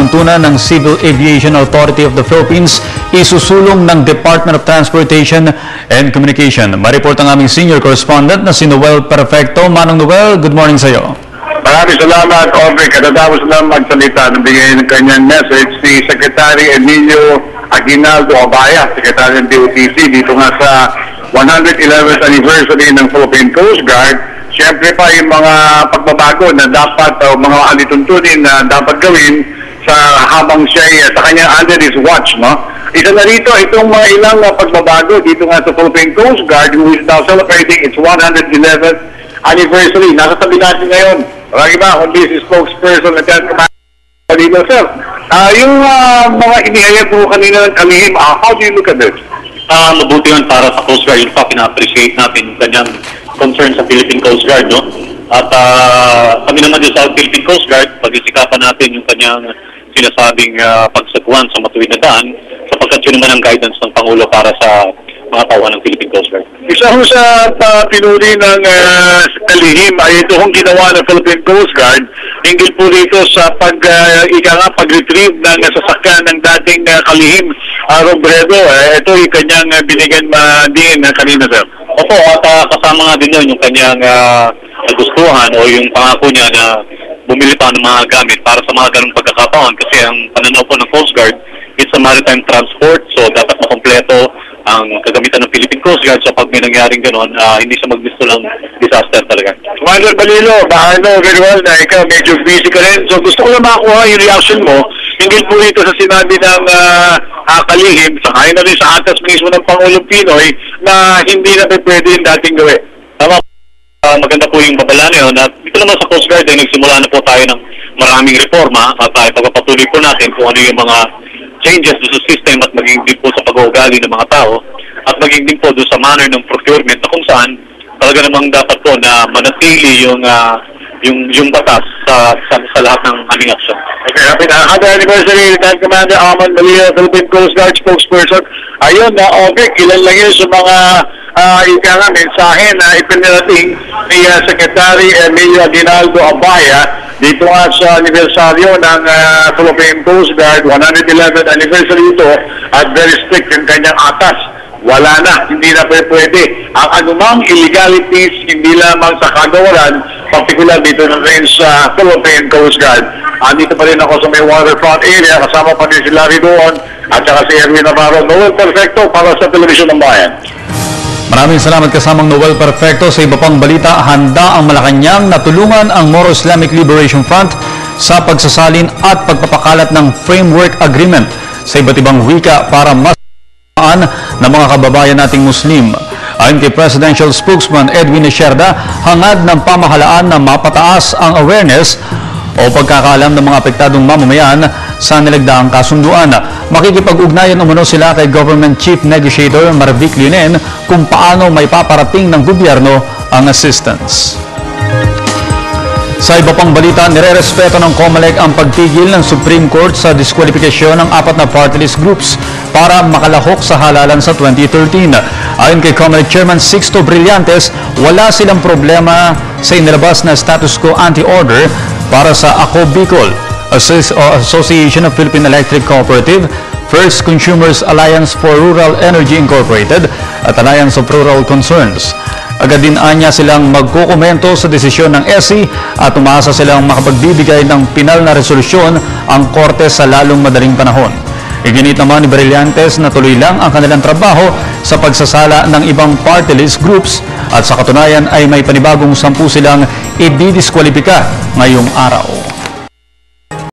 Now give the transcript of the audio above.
panuntunan ng Civil Aviation Authority of the Philippines, isusulong ng Department of Transportation and Communication. Mareport ang aming senior correspondent na si Noel Perfecto. Manong Noel, good morning sa iyo. Maraming salamat, Aubrey. Katatapos lang magsalita, nagbigay ng kanyang message si Secretary Emilio Aguinaldo Abaya, Secretary ng DOTC, dito nga sa 111th anniversary ng Philippine Coast Guard. Siyempre pa yung mga pagbabago na dapat o mga alituntunin na dapat gawin sa habang siya sa kanyang under his watch, no? Isa na rito itong mga ilang pagbabago dito nga sa Philippine Coast Guard, who is now celebrating its 111th anniversary. Nasa tabi natin ngayon, marami ba kundi si spokesperson na dyan dito, sir. Yung mga inihayag mo kanina ng kalihim, how do you look at this? Mabuti yun para sa Coast Guard. In fact, ina-appreciate natin yung kanyang concern sa Philippine Coast Guard, no? At kami naman din sa Philippine Coast Guard, pag-isikapan natin yung kanyang sinasabing pagsagwan sa matuwid na daan, sapagkat yun naman ang guidance ng Pangulo para sa mga tauhan ng Philippine Coast Guard. Isa ho sa pinuri ng kalihim ay ito hong ginawa ng Philippine Coast Guard hinggil po dito sa pag-retrieve ng sasakyan ng dating kalihim Robredo. Ito yung kanyang binigyan din kanina, sir. Opo, at kasama nga din yun yung kanyang nagustuhan o yung pangako niya na bumili pa ng mga gamit para sa mga ganong pagkakataon, kasi ang pananaw po ng Coast Guard, it's a maritime transport, so dapat makompleto ang kagamitan ng Philippine Coast Guard. So pag may nangyaring gano'n, hindi siya magbisto lang disaster talaga. Commander Balilo, I know very well na ikaw medyo busy ka rin. So gusto ko lang makakuha yung reaction mo hinggil po dito sa sinabi ng kalihim, sakay na rin sa atas mismo ng Pangulong Pinoy na hindi na pwede yung dating gawin. Tama, maganda po yung babala na yun. At dito naman sa Coast Guard, nagsimula na po tayo ng maraming reforma at pagpapatuloy po natin kung ano yung mga changes sa system at maging din po sa pag-uugali ng mga tao at maging din po doon sa manner ng procurement na kung saan talaga namang dapat po na manatili yung batas sa lahat ng aming aksyon. Okay, happy anniversary, Lieutenant Commander Armand Balilo, Philippine Coast Guard spokesperson. Ayun, okay, ilan lang yun sa mga mensahe na ipinarating ni Secretary Emilio Aguinaldo Abaya dito nga sa anibersaryo ng Philippine Coast Guard, 111th anniversary ito, at very strict yung kanyang atas. Wala na, hindi na pwede. Ang anumang illegalities, hindi lamang sa kagawaran, particular dito na rin sa Philippine Coast Guard. Andito pa rin ako sa may waterfront area, kasama pa rin si Larry doon, at saka si Erwin Navarro. Noel Perfecto para sa Telebisyon ng Bayan. Maraming salamat kasamang Noel Perfecto. Sa iba pang balita, handa ang Malacanang na tulungan ang Moro Islamic Liberation Front sa pagsasalin at pagpapakalat ng framework agreement sa iba't ibang wika para mas ng mga kababayan nating Muslim. Ayon kay Presidential Spokesman Edwin Ecerda, hangad ng pamahalaan na mapataas ang awareness o pagkakaalam ng mga apektadong mamamayan sa nilagdaang kasunduan. Makikipag-ugnayan umano sila kay Government Chief Negotiator Marvic Linen kung paano may paparating ng gobyerno ang assistance. Sa iba pang balita, nirerespeto ng COMELEC ang pagtigil ng Supreme Court sa diskwalifikasyon ng 4 na party list groups para makalahok sa halalan sa 2013. Ayon kay COMELEC Chairman Sixto Brillantes, wala silang problema sa inilabas na status quo anti-order para sa ACO Bicol, Association of Philippine Electric Cooperative, First Consumers Alliance for Rural Energy Incorporated at Alliance of Rural Concerns. Agad din anya silang magkukomento sa desisyon ng SC at umasa silang makapagbibigay ng pinal na resolusyon ang korte sa lalong madaling panahon. Iginit naman ni Brillantes na tuloy lang ang kanilang trabaho sa pagsasala ng ibang party list groups at sa katunayan ay may panibagong 10 silang ididiskwalipika ngayong araw.